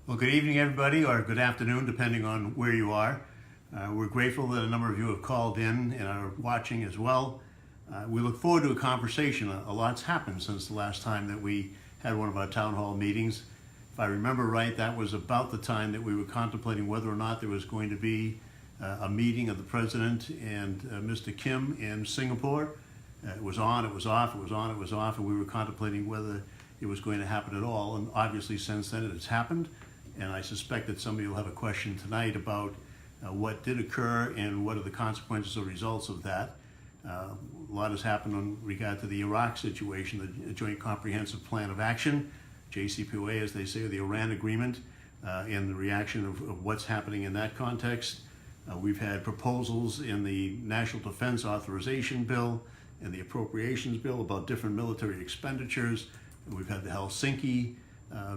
Well, good evening, everybody, or good afternoon, depending on where you are. We're grateful that a number of you have called in and are watching as well. We look forward to a conversation. A lot's happened since the last time that we had one of our town hall meetings. If I remember right, that was about the time that we were contemplating whether or not there was going to be a meeting of the President and Mr. Kim in Singapore. It was on, it was off, it was on, it was off, and we were contemplating whether it was going to happen at all. And obviously since then it has happened. And I suspect that some of you will have a question tonight about what did occur and what are the consequences or results of that. A lot has happened in regard to the Iraq situation, the Joint Comprehensive Plan of Action, JCPOA as they say, or the Iran Agreement, and the reaction of what's happening in that context. We've had proposals in the National Defense Authorization Bill and the Appropriations Bill about different military expenditures. We've had the Helsinki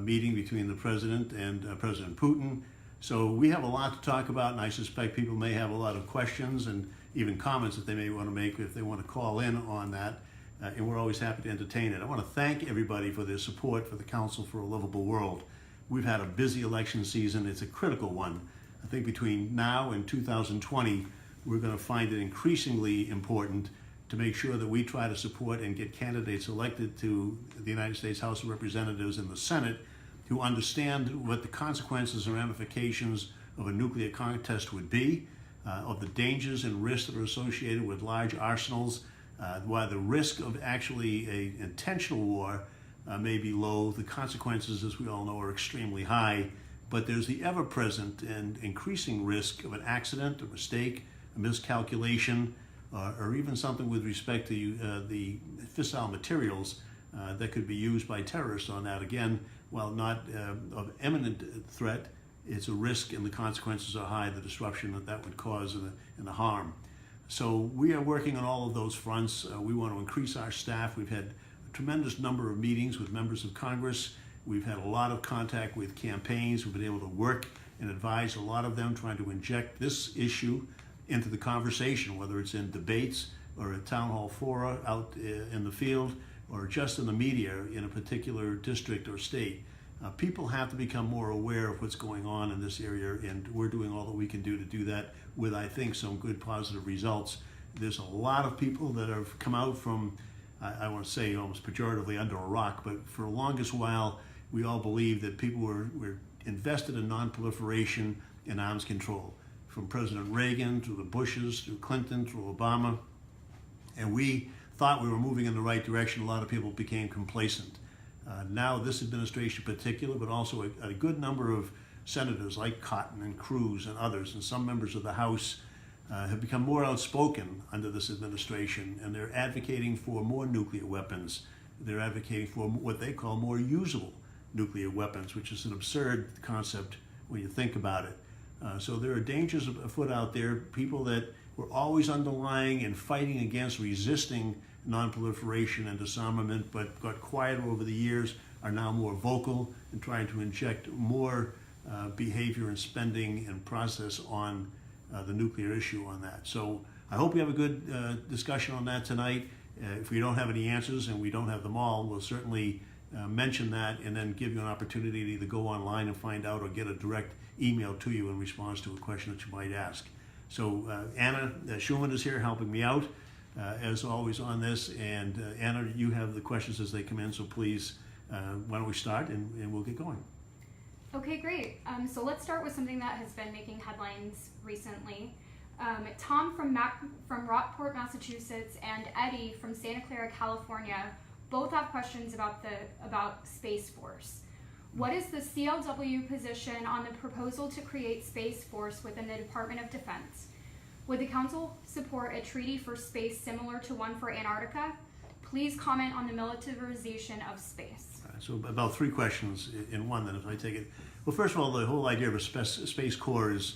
meeting between the President and President Putin. So we have a lot to talk about, and I suspect people may have a lot of questions and even comments that they may want to make if they want to call in on that, and we're always happy to entertain it. I want to thank everybody for their support for the Council for a Livable World. We've had a busy election season. It's a critical one. I think between now and 2020, we're going to find it increasingly important to make sure that we try to support and get candidates elected to the United States House of Representatives and the Senate who understand what the consequences and ramifications of a nuclear contest would be, of the dangers and risks that are associated with large arsenals. While the risk of actually an intentional war may be low, the consequences, as we all know, are extremely high. But there's the ever-present and increasing risk of an accident, a mistake, a miscalculation, or even something with respect to the fissile materials that could be used by terrorists on that. Again, while not of imminent threat, it's a risk and the consequences are high, the disruption that would cause and the harm. So we are working on all of those fronts. We want to increase our staff. We've had a tremendous number of meetings with members of Congress. We've had a lot of contact with campaigns. We've been able to work and advise a lot of them, trying to inject this issue into the conversation, whether it's in debates or at town hall fora out in the field or just in the media in a particular district or state. People have to become more aware of what's going on in this area, and we're doing all that we can do to do that with, I think, some good positive results. There's a lot of people that have come out from, I want to say almost pejoratively, under a rock, but for the longest while, we all believed that people were invested in non-proliferation and arms control. From President Reagan to the Bushes, through Clinton, through Obama. And we thought we were moving in the right direction. A lot of people became complacent. Now this administration in particular, but also a good number of senators like Cotton and Cruz and others, and some members of the House have become more outspoken under this administration, and they're advocating for more nuclear weapons. They're advocating for what they call more usable nuclear weapons, which is an absurd concept when you think about it. So there are dangers afoot out there. People that were always underlying and fighting against, resisting non-proliferation and disarmament, but got quieter over the years, are now more vocal and trying to inject more behavior and spending and process on the nuclear issue on that. So I hope we have a good discussion on that tonight. If we don't have any answers, and we don't have them all, we'll certainly mention that and then give you an opportunity to either go online and find out or get a direct email to you in response to a question that you might ask. So Anna Schumann is here helping me out as always on this, and Anna, you have the questions as they come in, so please why don't we start and we'll get going. Okay, great. So let's start with something that has been making headlines recently. Tom from Rockport, Massachusetts, and Eddie from Santa Clara, California, both have questions about Space Force. What is the CLW position on the proposal to create Space Force within the Department of Defense? Would the Council support a treaty for space similar to one for Antarctica? Please comment on the militarization of space. So about three questions in one then, if I take it. Well, first of all, the whole idea of a Space Corps is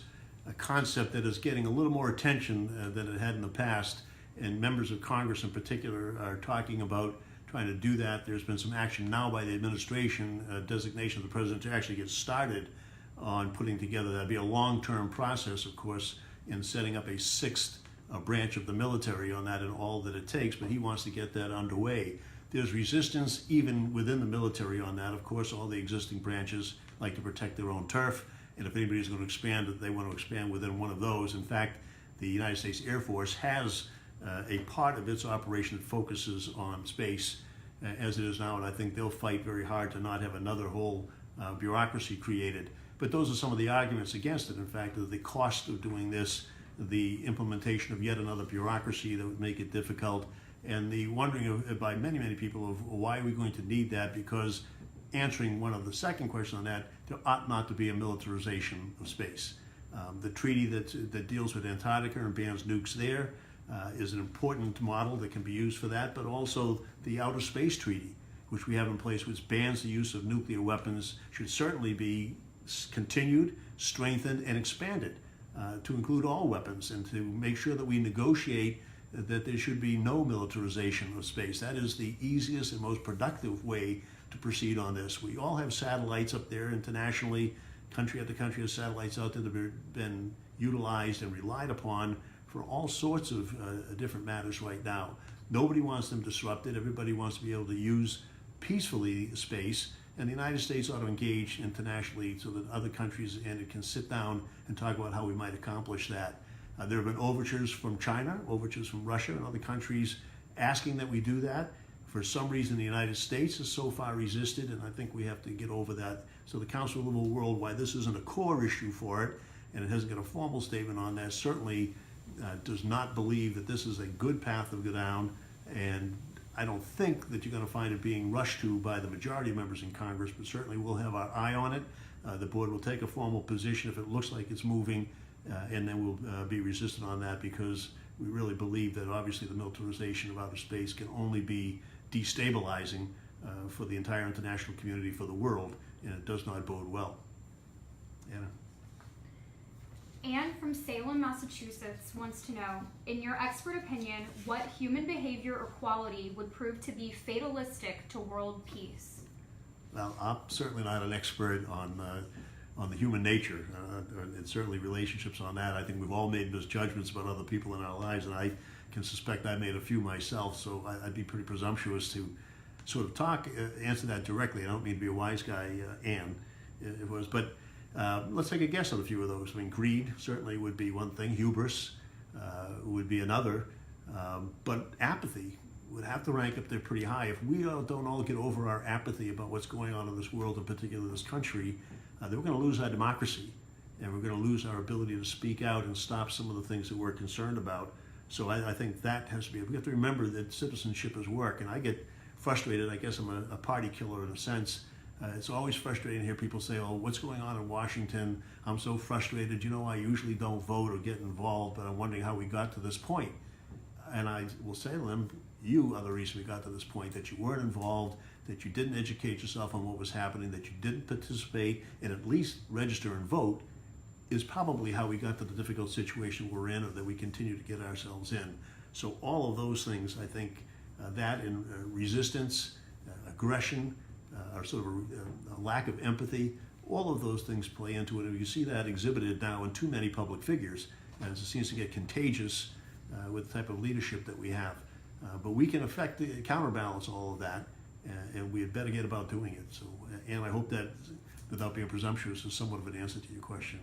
a concept that is getting a little more attention than it had in the past, and members of Congress in particular are talking about trying to do that. There's been some action now by the administration, designation of the president to actually get started on putting together. That'd be a long-term process, of course, in setting up a sixth branch of the military on that and all that it takes, but he wants to get that underway. There's resistance even within the military on that. Of course, all the existing branches like to protect their own turf, and if anybody's going to expand, they want to expand within one of those. In fact, the United States Air Force has a part of its operation that focuses on space as it is now, and I think they'll fight very hard to not have another whole bureaucracy created. But those are some of the arguments against it. In fact, the cost of doing this, the implementation of yet another bureaucracy that would make it difficult, and the wondering by many, many people of why are we going to need that, because answering one of the second question on that, there ought not to be a militarization of space. The treaty that deals with Antarctica and bans nukes there is an important model that can be used for that, but also the Outer Space Treaty, which we have in place, which bans the use of nuclear weapons, should certainly be continued, strengthened, and expanded to include all weapons, and to make sure that we negotiate that there should be no militarization of space. That is the easiest and most productive way to proceed on this. We all have satellites up there internationally. Country after country has satellites out there that have been utilized and relied upon for all sorts of different matters right now. Nobody wants them disrupted. Everybody wants to be able to use peacefully space, and the United States ought to engage internationally so that other countries and it can sit down and talk about how we might accomplish that. There have been overtures from China, overtures from Russia and other countries asking that we do that. For some reason, the United States has so far resisted, and I think we have to get over that. So the Council of Livable World, why this isn't a core issue for it, and it hasn't got a formal statement on that, certainly does not believe that this is a good path to go down, and I don't think that you're going to find it being rushed to by the majority of members in Congress, but certainly we'll have our eye on it. The board will take a formal position if it looks like it's moving, and then we'll be resistant on that, because we really believe that obviously the militarization of outer space can only be destabilizing for the entire international community, for the world, and it does not bode well. Anna? Anne from Salem, Massachusetts wants to know, in your expert opinion, what human behavior or quality would prove to be fatalistic to world peace? Well, I'm certainly not an expert on the human nature, and certainly relationships on that. I think we've all made misjudgments about other people in our lives, and I can suspect I made a few myself, so I'd be pretty presumptuous to sort of answer that directly. I don't mean to be a wise guy, Anne, it was, but let's take a guess on a few of those. I mean, greed certainly would be one thing, hubris would be another, but apathy would have to rank up there pretty high. If we don't all get over our apathy about what's going on in this world, in particular this country, then we're going to lose our democracy, and we're going to lose our ability to speak out and stop some of the things that we're concerned about. So I think that has to be, we have to remember that citizenship is work, and I get frustrated. I guess I'm a party killer in a sense. It's always frustrating to hear people say, oh, what's going on in Washington? I'm so frustrated. You know, I usually don't vote or get involved, but I'm wondering how we got to this point. And I will say to them, you are the reason we got to this point, that you weren't involved, that you didn't educate yourself on what was happening, that you didn't participate and at least register and vote, is probably how we got to the difficult situation we're in, or that we continue to get ourselves in. So all of those things, I think, that and resistance, aggression, or sort of a lack of empathy, all of those things play into it. And you see that exhibited now in too many public figures, as it seems to get contagious with the type of leadership that we have. But we can counterbalance all of that, and we had better get about doing it. So, and I hope that, without being presumptuous, is somewhat of an answer to your question.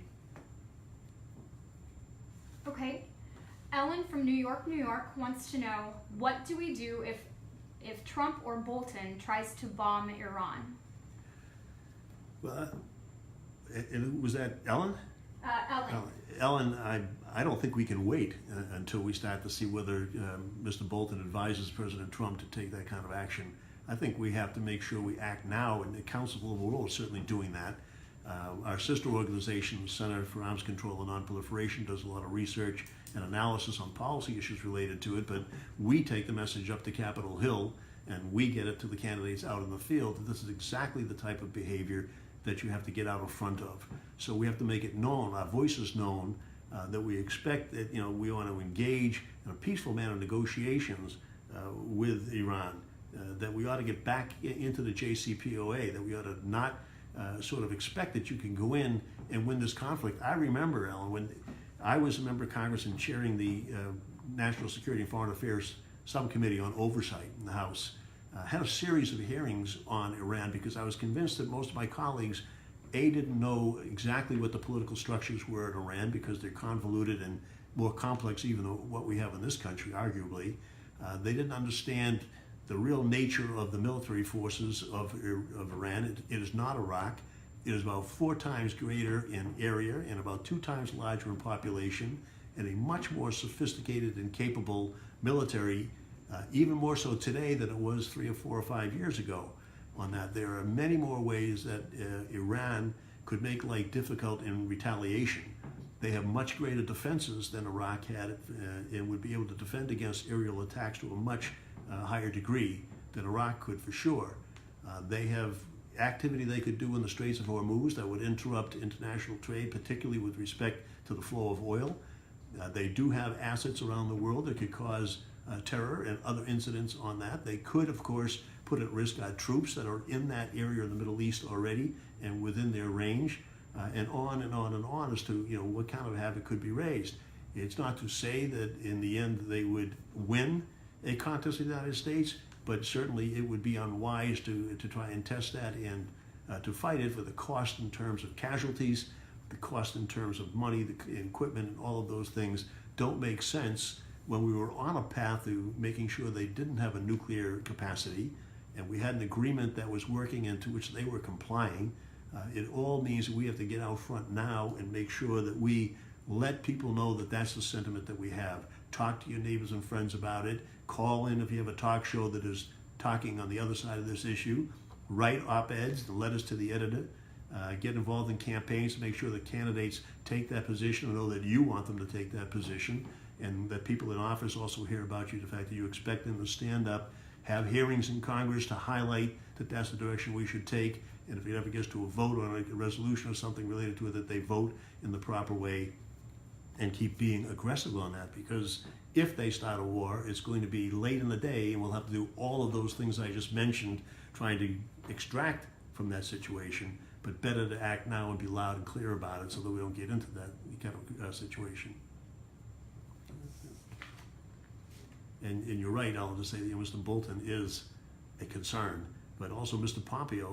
Okay. Ellen from New York, New York wants to know, what do we do if Trump or Bolton tries to bomb Iran? Well, was that Ellen? Ellen. Ellen, I don't think we can wait until we start to see whether Mr. Bolton advises President Trump to take that kind of action. I think we have to make sure we act now, and the Council of Livable World is certainly doing that. Our sister organization, the Center for Arms Control and Non-Proliferation, does a lot of research and analysis on policy issues related to it, but we take the message up to Capitol Hill and we get it to the candidates out in the field that this is exactly the type of behavior that you have to get out in front of. So we have to make it known, our voices known, that we expect that we want to engage in a peaceful manner negotiations with Iran, that we ought to get back into the JCPOA, that we ought to not sort of expect that you can go in and win this conflict. I remember, Ellen, when I was a member of Congress and chairing the National Security and Foreign Affairs Subcommittee on Oversight in the House, had a series of hearings on Iran because I was convinced that most of my colleagues didn't know exactly what the political structures were in Iran because they're convoluted and more complex even than what we have in this country, arguably. They didn't understand the real nature of the military forces of Iran. It is not Iraq. It is about 4 times greater in area and about 2 times larger in population, and a much more sophisticated and capable military, even more so today than it was 3 or 4 or 5 years ago. On that, there are many more ways that Iran could make life difficult in retaliation. They have much greater defenses than Iraq had and would be able to defend against aerial attacks to a much higher degree than Iraq could for sure. They have activity they could do in the Straits of Hormuz that would interrupt international trade, particularly with respect to the flow of oil. They do have assets around the world that could cause terror and other incidents on that. They could, of course, put at risk our troops that are in that area of the Middle East already and within their range, and on and on and on as to what kind of havoc could be raised. It's not to say that in the end they would win a contest in the United States, but certainly it would be unwise to try and test that and to fight it for the cost in terms of casualties, the cost in terms of money, the equipment, and all of those things don't make sense when we were on a path to making sure they didn't have a nuclear capacity, and we had an agreement that was working and to which they were complying. It all means that we have to get out front now and make sure that we let people know that that's the sentiment that we have. Talk to your neighbors and friends about it. Call in if you have a talk show that is talking on the other side of this issue. Write op-eds, the letters to the editor. Get involved in campaigns to make sure that candidates take that position and know that you want them to take that position, and that people in office also hear about you, the fact that you expect them to stand up, have hearings in Congress to highlight that that's the direction we should take, and if it ever gets to a vote on a resolution or something related to it, that they vote in the proper way and keep being aggressive on that, because if they start a war, it's going to be late in the day and we'll have to do all of those things I just mentioned, trying to extract from that situation, but better to act now and be loud and clear about it so that we don't get into that kind of situation. And you're right, I'll just say that Mr. Bolton is a concern, but also Mr. Pompeo,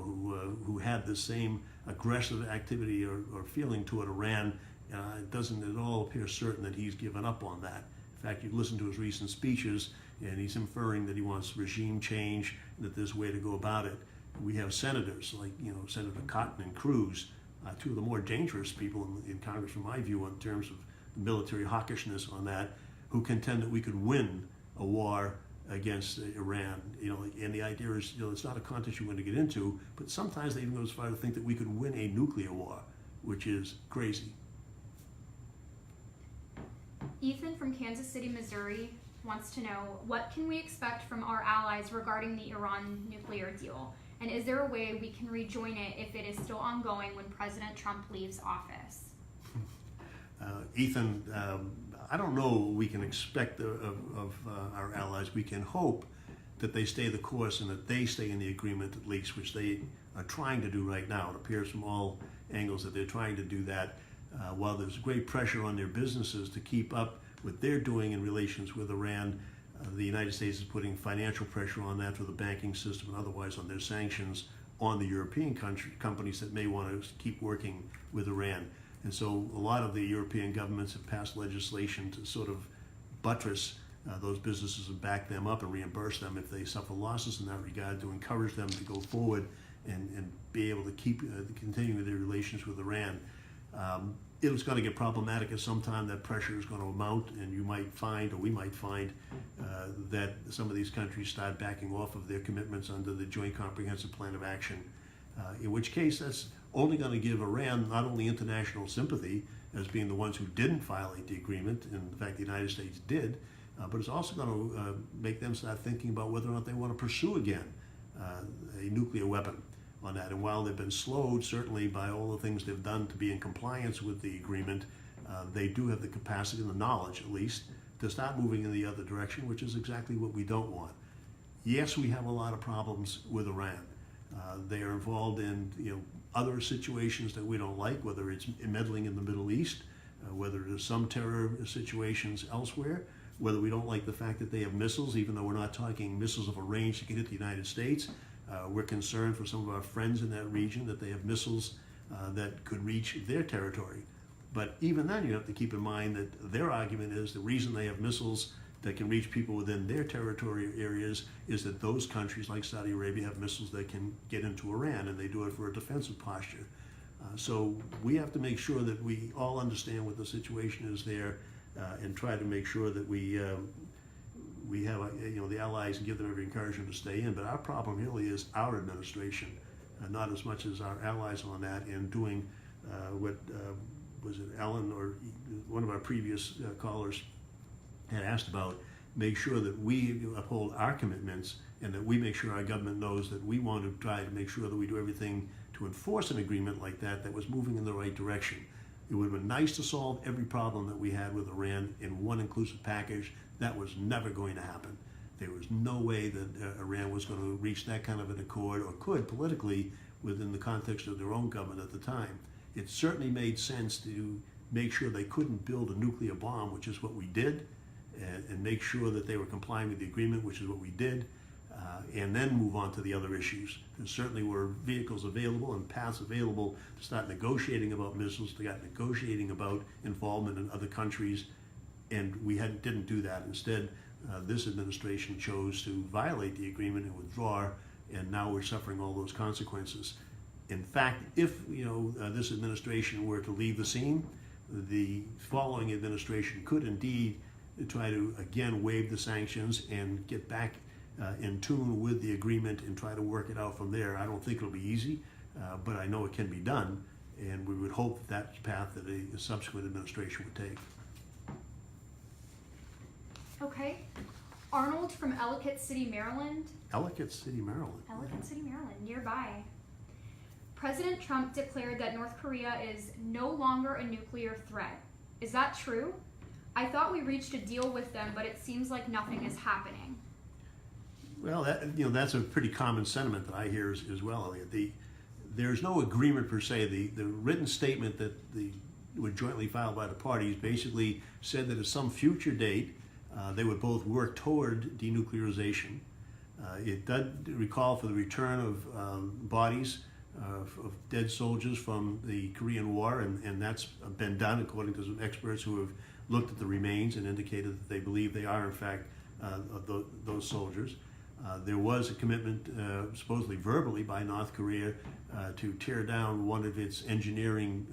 who had the same aggressive activity or feeling toward Iran. It doesn't at all appear certain that he's given up on that. In fact, you've listened to his recent speeches, and he's inferring that he wants regime change, and that there's a way to go about it. We have senators like Senator Cotton and Cruz, 2 of the more dangerous people in Congress, from my view, in terms of the military hawkishness on that, who contend that we could win a war against Iran. And the idea is, it's not a contest you want to get into, but sometimes they even go as far to think that we could win a nuclear war, which is crazy. Ethan from Kansas City, Missouri wants to know, what can we expect from our allies regarding the Iran nuclear deal? And is there a way we can rejoin it if it is still ongoing when President Trump leaves office? Ethan, I don't know what we can expect of our allies. We can hope that they stay the course and that they stay in the agreement at least, which they are trying to do right now. It appears from all angles that they're trying to do that. While there's great pressure on their businesses to keep up what they're doing in relations with Iran, the United States is putting financial pressure on that through the banking system and otherwise on their sanctions on the European companies that may want to keep working with Iran. And so a lot of the European governments have passed legislation to sort of buttress those businesses and back them up and reimburse them if they suffer losses in that regard, to encourage them to go forward and be able to keep continuing their relations with Iran. It's going to get problematic at some time. That pressure is going to mount, and you might find, or we might find, that some of these countries start backing off of their commitments under the Joint Comprehensive Plan of Action, in which case that's only going to give Iran not only international sympathy as being the ones who didn't violate the agreement, and in fact the United States did, but it's also going to make them start thinking about whether or not they want to pursue again a nuclear weapon on that. And while they've been slowed certainly by all the things they've done to be in compliance with the agreement, they do have the capacity and the knowledge, at least, to start moving in the other direction, which is exactly what we don't want. Yes, we have a lot of problems with Iran. They are involved in other situations that we don't like, whether it's meddling in the Middle East, whether there's some terror situations elsewhere, whether we don't like the fact that they have missiles, even though we're not talking missiles of a range that can hit the United States. We're concerned for some of our friends in that region that they have missiles that could reach their territory. But even then, you have to keep in mind that their argument is the reason they have missiles that can reach people within their territory areas is that those countries like Saudi Arabia have missiles that can get into Iran, and they do it for a defensive posture. So we have to make sure that we all understand what the situation is there, and try to make sure that we have the allies and give them every encouragement to stay in. But our problem really is our administration, not as much as our allies on that, and doing what was it Ellen or one of our previous callers had asked about, make sure that we uphold our commitments and that we make sure our government knows that we want to try to make sure that we do everything to enforce an agreement like that was moving in the right direction. It would have been nice to solve every problem that we had with Iran in one inclusive package. That was never going to happen. There was no way that Iran was going to reach that kind of an accord, or could politically within the context of their own government at the time. It certainly made sense to make sure they couldn't build a nuclear bomb, which is what we did, and make sure that they were complying with the agreement, which is what we did, and then move on to the other issues. There certainly were vehicles available and paths available to start negotiating about missiles, to start negotiating about involvement in other countries, and we didn't do that. Instead, this administration chose to violate the agreement and withdraw, and now we're suffering all those consequences. In fact, if this administration were to leave the scene, the following administration could indeed try to again waive the sanctions and get back in tune with the agreement and try to work it out from there. I don't think it'll be easy, but I know it can be done, and we would hope that that's the path that a subsequent administration would take. Okay. Arnold from Ellicott City, Maryland. Ellicott City, Maryland. Ellicott City, Maryland, nearby. President Trump declared that North Korea is no longer a nuclear threat. Is that true? I thought we reached a deal with them, but it seems like nothing is happening. Well, that's a pretty common sentiment that I hear as well, Elliot. There's no agreement per se. The written statement that was jointly filed by the parties basically said that at some future date, they would both work toward denuclearization. It did recall for the return of bodies of dead soldiers from the Korean War, and that's been done according to some experts who have looked at the remains and indicated that they believe they are in fact those soldiers. There was a commitment, supposedly verbally, by North Korea to tear down one of its engineering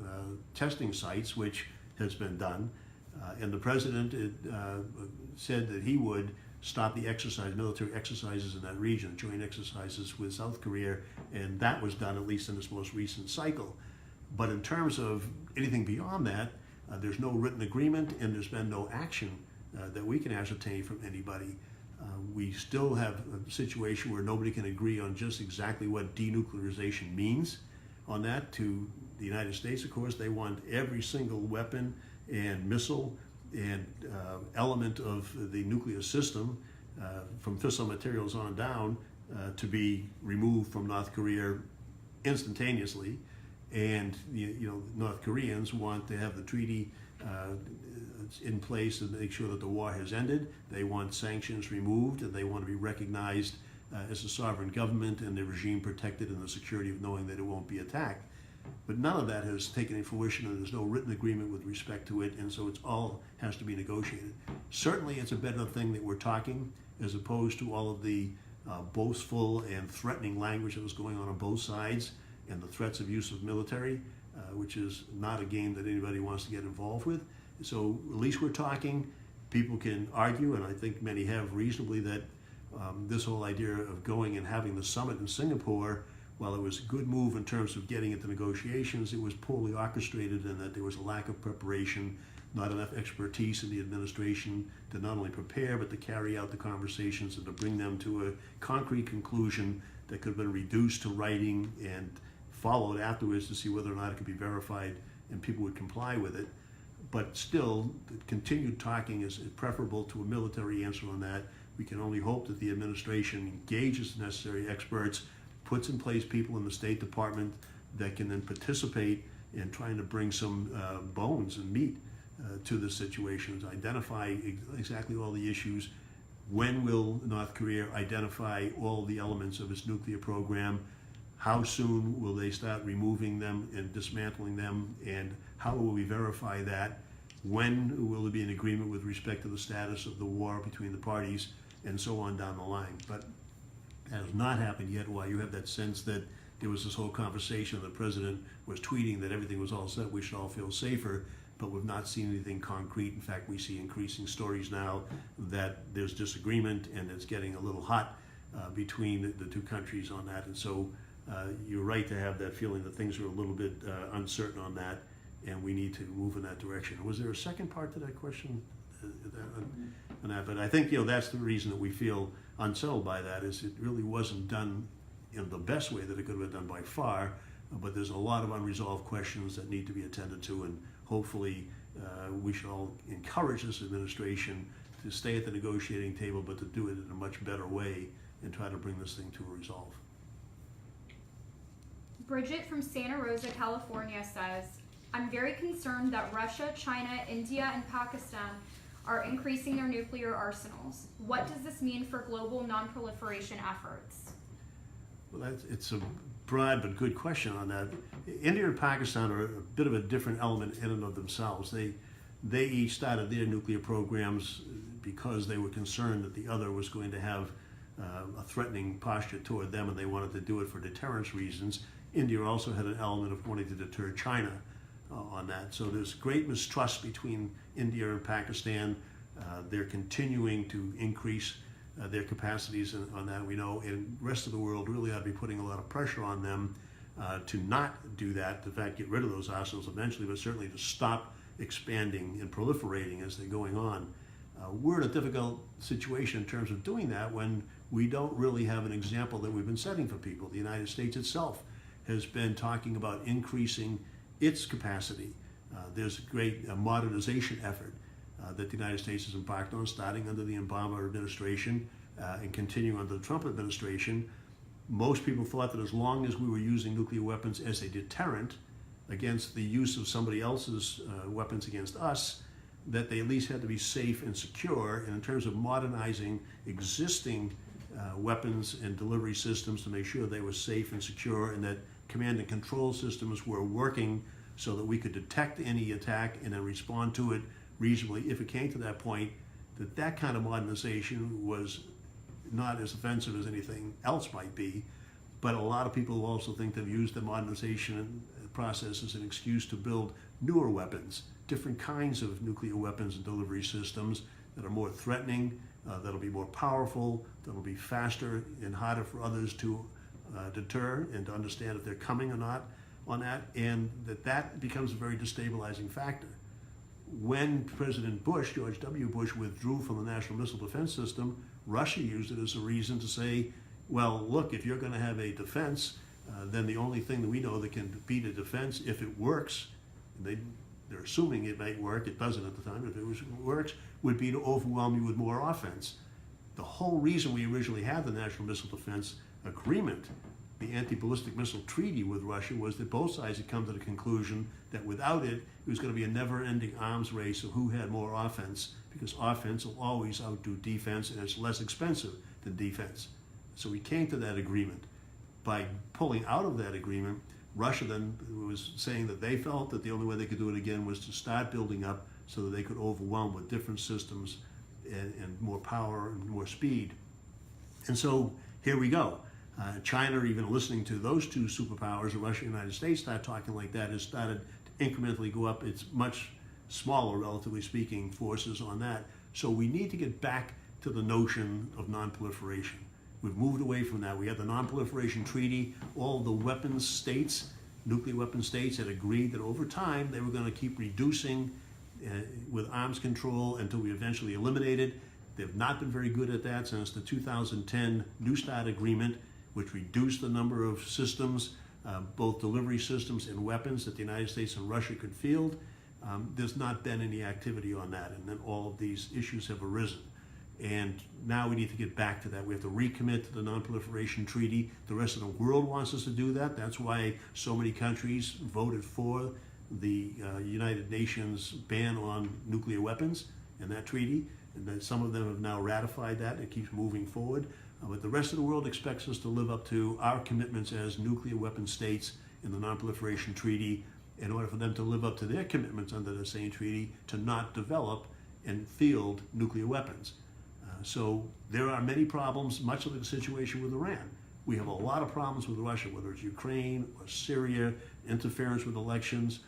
testing sites, which has been done. And the president said that he would stop the military exercises in that region, joint exercises with South Korea, and that was done at least in this most recent cycle. But in terms of anything beyond that, there's no written agreement, and there's been no action that we can ascertain from anybody. We still have a situation where nobody can agree on just exactly what denuclearization means. On that, to the United States, of course, they want every single weapon and missile and element of the nuclear system, from fissile materials on down, to be removed from North Korea instantaneously. And North Koreans want to have the treaty in place to make sure that the war has ended. They want sanctions removed, and they want to be recognized as a sovereign government and the regime protected in the security of knowing that it won't be attacked. But none of that has taken any fruition, and there's no written agreement with respect to it, and so it's all has to be negotiated. Certainly it's a better thing that we're talking, as opposed to all of the boastful and threatening language that was going on both sides, and the threats of use of military, which is not a game that anybody wants to get involved with. So at least we're talking. People can argue, and I think many have reasonably, that this whole idea of going and having the summit in Singapore, while it was a good move in terms of getting into negotiations, it was poorly orchestrated, and that there was a lack of preparation, not enough expertise in the administration to not only prepare but to carry out the conversations and to bring them to a concrete conclusion that could have been reduced to writing and followed afterwards to see whether or not it could be verified and people would comply with it. But still, the continued talking is preferable to a military answer on that. We can only hope that the administration engages the necessary experts, puts in place people in the State Department that can then participate in trying to bring some bones and meat to the situation, to identify exactly all the issues. When will North Korea identify all the elements of its nuclear program? How soon will they start removing them and dismantling them, and how will we verify that? When will there be an agreement with respect to the status of the war between the parties, and so on down the line? But that has not happened yet. While you have that sense that there was this whole conversation, the president was tweeting that everything was all set, we should all feel safer, but we've not seen anything concrete. In fact, we see increasing stories now that there's disagreement and it's getting a little hot between the two countries on that. And so you're right to have that feeling that things are a little bit uncertain on that, and we need to move in that direction. Was there a second part to that question? On that? But I think that's the reason that we feel unsettled by that, is it really wasn't done in the best way that it could have been done by far, but there's a lot of unresolved questions that need to be attended to, and hopefully we should all encourage this administration to stay at the negotiating table, but to do it in a much better way and try to bring this thing to a resolve. Bridget from Santa Rosa, California says, I'm very concerned that Russia, China, India, and Pakistan are increasing their nuclear arsenals. What does this mean for global non-proliferation efforts? Well, it's a broad but good question on that. India and Pakistan are a bit of a different element in and of themselves. They each started their nuclear programs because they were concerned that the other was going to have a threatening posture toward them, and they wanted to do it for deterrence reasons. India also had an element of wanting to deter China on that. So there's great mistrust between India and Pakistan. They're continuing to increase their capacities on that, we know, and the rest of the world really ought to be putting a lot of pressure on them to not do that, in fact get rid of those arsenals eventually, but certainly to stop expanding and proliferating as they're going on. We're in a difficult situation in terms of doing that when we don't really have an example that we've been setting for people. The United States itself has been talking about increasing its capacity. There's a great modernization effort that the United States has embarked on, starting under the Obama administration and continuing under the Trump administration. Most people thought that as long as we were using nuclear weapons as a deterrent against the use of somebody else's weapons against us, that they at least had to be safe and secure. And in terms of modernizing existing weapons and delivery systems to make sure they were safe and secure, and that command and control systems were working so that we could detect any attack and then respond to it reasonably if it came to that point, that kind of modernization was not as offensive as anything else might be. But a lot of people also think they've used the modernization process as an excuse to build newer weapons, different kinds of nuclear weapons and delivery systems that are more threatening, that'll be more powerful, that'll be faster and harder for others to deter and to understand if they're coming or not on that, and that becomes a very destabilizing factor. When President Bush, George W. Bush, withdrew from the National Missile Defense System, Russia used it as a reason to say, well, look, if you're going to have a defense, then the only thing that we know that can beat a defense, if it works, they're assuming it might work, it doesn't at the time, if it works, would be to overwhelm you with more offense. The whole reason we originally had the National Missile Defense Agreement, the anti-ballistic missile treaty with Russia, was that both sides had come to the conclusion that without it, it was going to be a never-ending arms race of who had more offense, because offense will always outdo defense, and it's less expensive than defense. So we came to that agreement. By pulling out of that agreement, Russia then was saying that they felt that the only way they could do it again was to start building up so that they could overwhelm with different systems and more power and more speed. And so here we go. China, even listening to those two superpowers, Russia and the United States, start talking like that, has started to incrementally go up its much smaller, relatively speaking, forces on that. So we need to get back to the notion of non-proliferation. We've moved away from that. We had the non-proliferation treaty. All the weapons states, nuclear weapon states, had agreed that over time they were going to keep reducing with arms control until we eventually eliminated. They've not been very good at that since the 2010 New START agreement, which reduced the number of systems, both delivery systems and weapons that the United States and Russia could field. There's not been any activity on that, and then all of these issues have arisen. And now we need to get back to that. We have to recommit to the Non-Proliferation Treaty. The rest of the world wants us to do that. That's why so many countries voted for the United Nations ban on nuclear weapons and that treaty. And then some of them have now ratified that. It keeps moving forward. But the rest of the world expects us to live up to our commitments as nuclear weapon states in the Non-Proliferation Treaty in order for them to live up to their commitments under the same treaty to not develop and field nuclear weapons. So there are many problems, much like the situation with Iran. We have a lot of problems with Russia, whether it's Ukraine or Syria, interference with elections,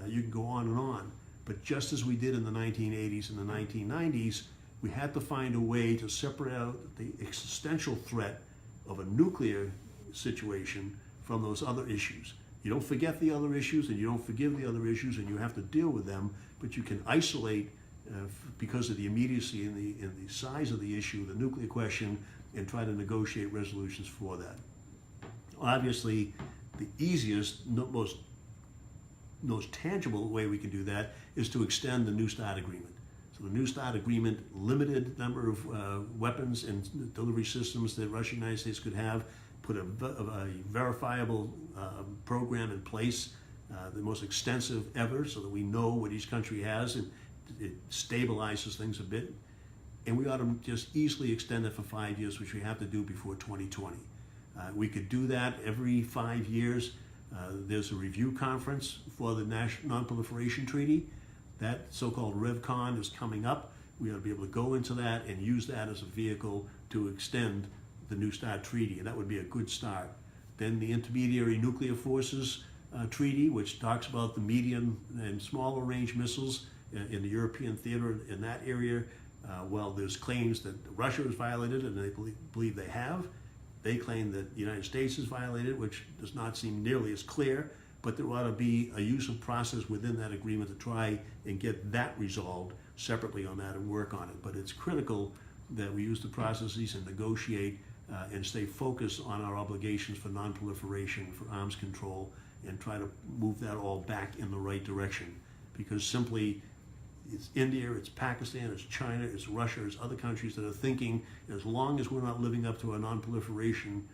you can go on and on. But just as we did in the 1980s and the 1990s, we had to find a way to separate out the existential threat of a nuclear situation from those other issues. You don't forget the other issues and you don't forgive the other issues, and you have to deal with them, but you can isolate because of the immediacy and the size of the issue, the nuclear question, and try to negotiate resolutions for that. Obviously, the easiest, most tangible way we can do that is to extend the New START agreement. So the New START agreement limited number of weapons and delivery systems that Russia and the United States could have, put a verifiable program in place, the most extensive ever, so that we know what each country has, and it stabilizes things a bit. And we ought to just easily extend it for 5 years, which we have to do before 2020. We could do that every 5 years. There's a review conference for the Non-Proliferation Treaty. That so-called RevCon is coming up. We ought to be able to go into that and use that as a vehicle to extend the New START Treaty, and that would be a good start. Then the Intermediary Nuclear Forces Treaty, which talks about the medium and smaller range missiles in the European theater in that area. Well, there's claims that Russia has violated, and they believe they have. They claim that the United States has violated, which does not seem nearly as clear, but there ought to be a use of process within that agreement to try and get that resolved separately on that and work on it. But it's critical that we use the processes and negotiate and stay focused on our obligations for non-proliferation, for arms control, and try to move that all back in the right direction. Because simply, it's India, it's Pakistan, it's China, it's Russia, it's other countries that are thinking, as long as we're not living up to our non-proliferation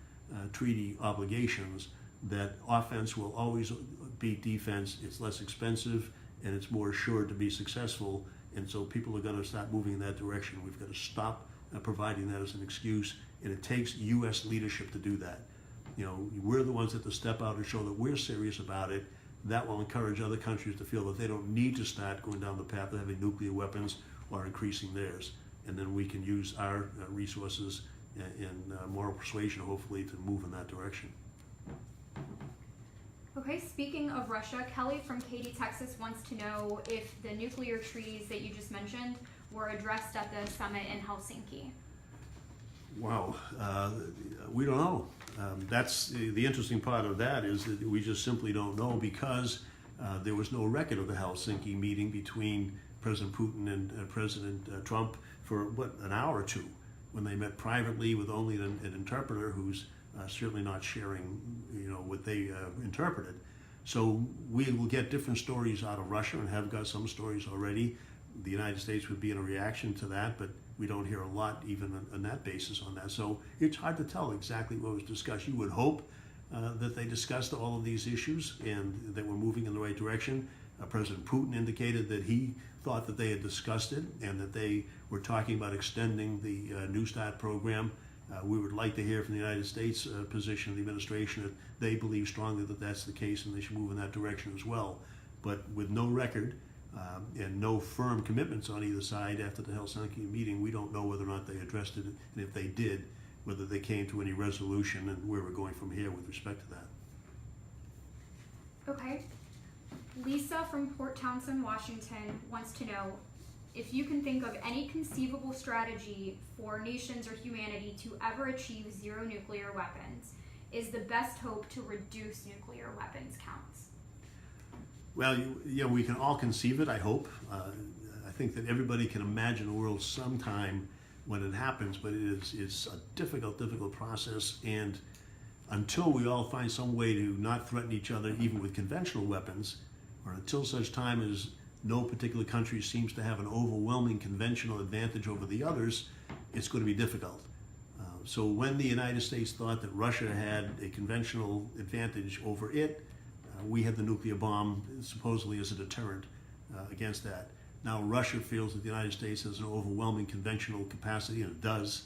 treaty obligations, that offense will always beat defense. It's less expensive and it's more assured to be successful. And so people are going to start moving in that direction. We've got to stop providing that as an excuse, and it takes U.S. leadership to do that. You know, we're the ones that have to step out and show that we're serious about it. That will encourage other countries to feel that they don't need to start going down the path of having nuclear weapons or increasing theirs. And then we can use our resources and moral persuasion, hopefully, to move in that direction. Okay, speaking of Russia, Kelly from Katy, Texas wants to know if the nuclear treaties that you just mentioned were addressed at the summit in Helsinki. Wow, we don't know. That's the interesting part of that, is that we just simply don't know, because there was no record of the Helsinki meeting between President Putin and President Trump for, an hour or two, when they met privately with only an interpreter who's certainly not sharing, what they interpreted. So we will get different stories out of Russia, and have got some stories already. The United States would be in a reaction to that, but we don't hear a lot even on that basis on that. So it's hard to tell exactly what was discussed. You would hope that they discussed all of these issues and that we're moving in the right direction. President Putin indicated that he thought that they had discussed it and that they were talking about extending the New START program. We would like to hear from the United States position of the administration that they believe strongly that that's the case and they should move in that direction as well. But with no record and no firm commitments on either side after the Helsinki meeting, we don't know whether or not they addressed it, and if they did, whether they came to any resolution and where we're going from here with respect to that. Okay. Lisa from Port Townsend, Washington wants to know if you can think of any conceivable strategy for nations or humanity to ever achieve zero nuclear weapons. Is the best hope to reduce nuclear weapons counts? Well, we can all conceive it, I hope. I think that everybody can imagine a world sometime when it happens, but it's a difficult process, and until we all find some way to not threaten each other, even with conventional weapons, or until such time as no particular country seems to have an overwhelming conventional advantage over the others, it's going to be difficult. So when the United States thought that Russia had a conventional advantage over it, we had the nuclear bomb supposedly as a deterrent against that. Now Russia feels that the United States has an overwhelming conventional capacity, and it does.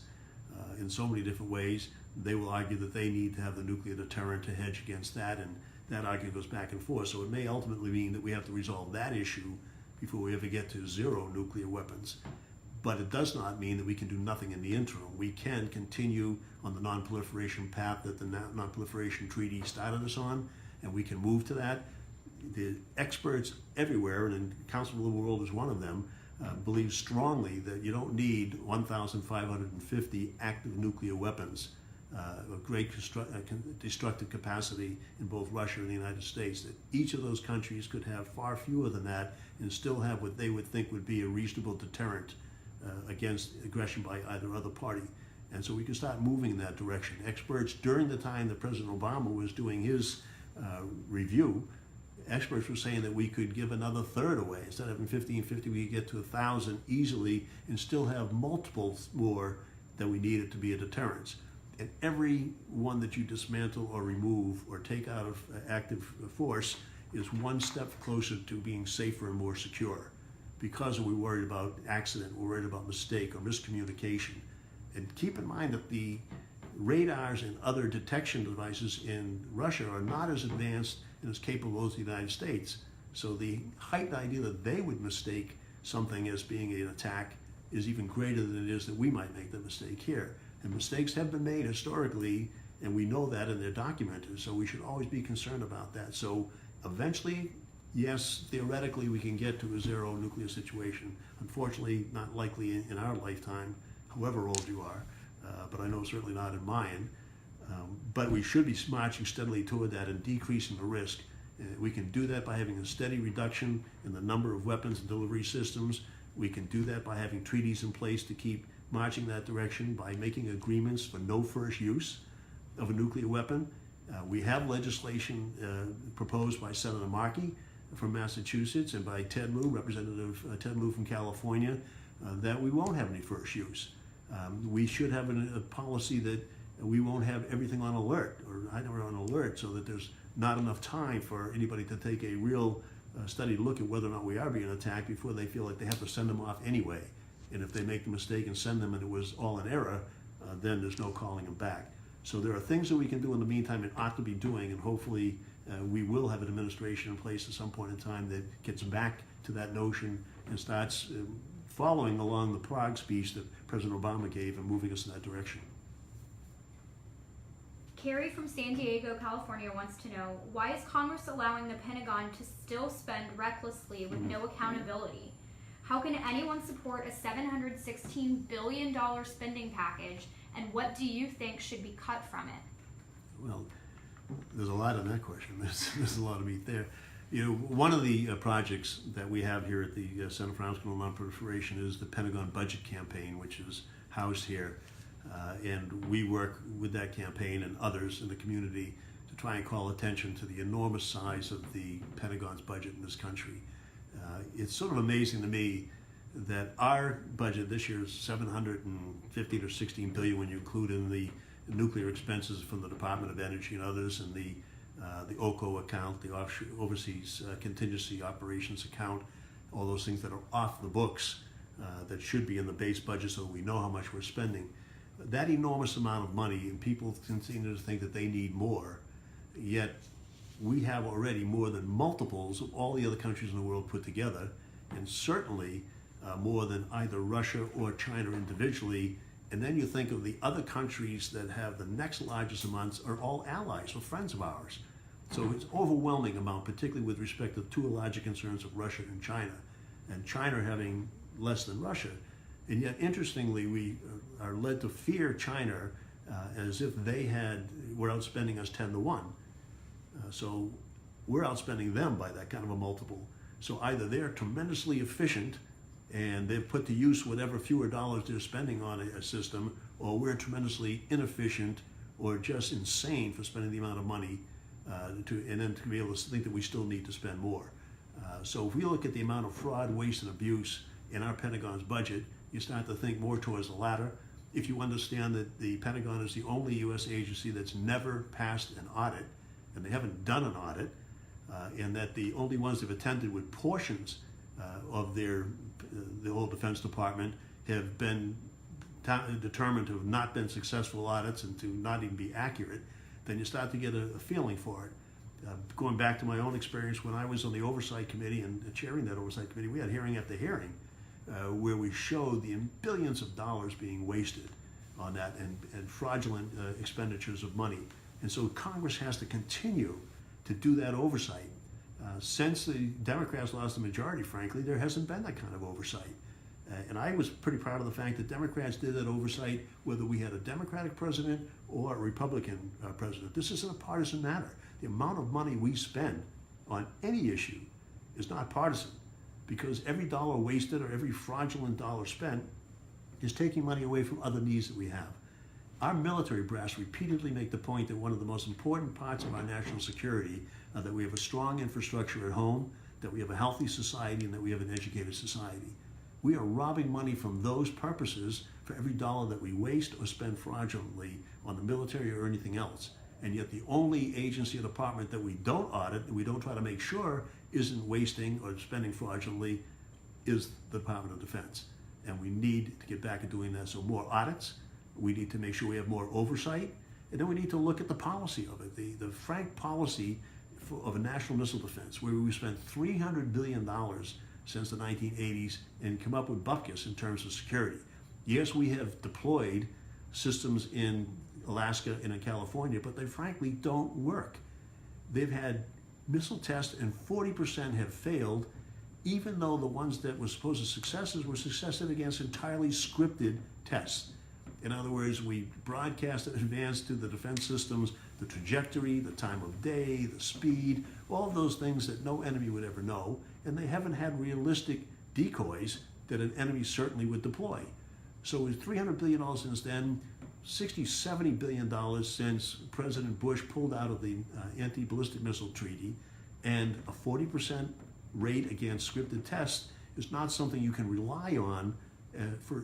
in so many different ways. They will argue that they need to have the nuclear deterrent to hedge against that, and that argument goes back and forth. So it may ultimately mean that we have to resolve that issue before we ever get to zero nuclear weapons. But it does not mean that we can do nothing in the interim. We can continue on the non-proliferation path that the non-proliferation treaty started us on, and we can move to that. The experts everywhere, and Council of the Livable World is one of them, believe strongly that you don't need 1,550 active nuclear weapons of great destructive capacity in both Russia and the United States. That each of those countries could have far fewer than that and still have what they would think would be a reasonable deterrent against aggression by either other party. And so we can start moving in that direction. Experts, during the time that President Obama was doing his review, experts were saying that we could give another third away. Instead of having 1,550, we could get to 1,000 easily and still have multiples more that we needed to be a deterrence. And every one that you dismantle or remove or take out of active force is one step closer to being safer and more secure. Because we're worried about accident, we're worried about mistake or miscommunication. And keep in mind that the radars and other detection devices in Russia are not as advanced and as capable as the United States. So the heightened idea that they would mistake something as being an attack is even greater than it is that we might make the mistake here. And mistakes have been made historically, and we know that, and they're documented, so we should always be concerned about that. So eventually, yes, theoretically we can get to a zero nuclear situation. Unfortunately, not likely in our lifetime, however old you are, but I know certainly not in mine. But we should be marching steadily toward that and decreasing the risk. We can do that by having a steady reduction in the number of weapons and delivery systems. We can do that by having treaties in place to keep marching that direction, by making agreements for no first use of a nuclear weapon. We have legislation proposed by Senator Markey from Massachusetts and by Ted Lieu, Representative Ted Lieu from California, that we won't have any first use. We should have a policy that we won't have everything on alert, or either on alert, so that there's not enough time for anybody to take a real studied look at whether or not we are being attacked before they feel like they have to send them off anyway. And if they make the mistake and send them and it was all an error, then there's no calling them back. So there are things that we can do in the meantime and ought to be doing, and hopefully we will have an administration in place at some point in time that gets back to that notion and starts following along the Prague speech that President Obama gave and moving us in that direction. Carrie from San Diego, California wants to know, why is Congress allowing the Pentagon to still spend recklessly with no accountability? How can anyone support a $716 billion spending package, and what do you think should be cut from it? Well, there's a lot in that question. There's a lot of meat there. You know, one of the projects that we have here at the Center for Arms Control and Non-Proliferation is the Pentagon Budget Campaign, which is housed here. And we work with that campaign and others in the community to try and call attention to the enormous size of the Pentagon's budget in this country. It's sort of amazing to me that our budget this year is $715 or $16 billion when you include in the nuclear expenses from the Department of Energy and others, and the OCO account, the Overseas Contingency Operations account, all those things that are off the books that should be in the base budget so we know how much we're spending. That enormous amount of money, and people continue to think that they need more, yet we have already more than multiples of all the other countries in the world put together, and certainly more than either Russia or China individually. And then you think of the other countries that have the next largest amounts are all allies or friends of ours. So it's overwhelming amount, particularly with respect to two larger concerns of Russia and China having less than Russia. And yet, interestingly, we are led to fear China as if they were outspending us 10 to 1. So we're outspending them by that kind of a multiple. So either they're tremendously efficient and they've put to use whatever fewer dollars they're spending on a system, or we're tremendously inefficient or just insane for spending the amount of money and then to be able to think that we still need to spend more. So if we look at the amount of fraud, waste, and abuse in our Pentagon's budget, you start to think more towards the latter. If you understand that the Pentagon is the only U.S. agency that's never passed an audit, and they haven't done an audit, and that the only ones they've attended with portions of the whole Defense Department have been determined to have not been successful audits and to not even be accurate, then you start to get a feeling for it. Going back to my own experience when I was on the oversight committee and chairing that oversight committee, we had hearing after hearing where we showed the billions of dollars being wasted on that and fraudulent expenditures of money. And so Congress has to continue to do that oversight. Since the Democrats lost the majority, frankly, there hasn't been that kind of oversight. And I was pretty proud of the fact that Democrats did that oversight whether we had a Democratic president or a Republican president. This isn't a partisan matter. The amount of money we spend on any issue is not partisan, because every dollar wasted or every fraudulent dollar spent is taking money away from other needs that we have. Our military brass repeatedly make the point that one of the most important parts of our national security that we have a strong infrastructure at home, that we have a healthy society, and that we have an educated society. We are robbing money from those purposes for every dollar that we waste or spend fraudulently on the military or anything else. And yet the only agency or department that we don't audit, that we don't try to make sure isn't wasting or spending fraudulently, is the Department of Defense. And we need to get back to doing that. So more audits, we need to make sure we have more oversight, and then we need to look at the policy of it, the frank policy of a national missile defense, where we spent $300 billion since the 1980s and come up with bupkis in terms of security. Yes, we have deployed systems in Alaska and in California, but they frankly don't work. They've had missile tests and 40% have failed, even though the ones that were supposed to successes were successive against entirely scripted tests. In other words, we broadcast in advance to the defense systems the trajectory, the time of day, the speed, all of those things that no enemy would ever know, and they haven't had realistic decoys that an enemy certainly would deploy. So with $300 billion since then, $60–70 billion since President Bush pulled out of the anti-ballistic missile treaty, and a 40% rate against scripted tests is not something you can rely on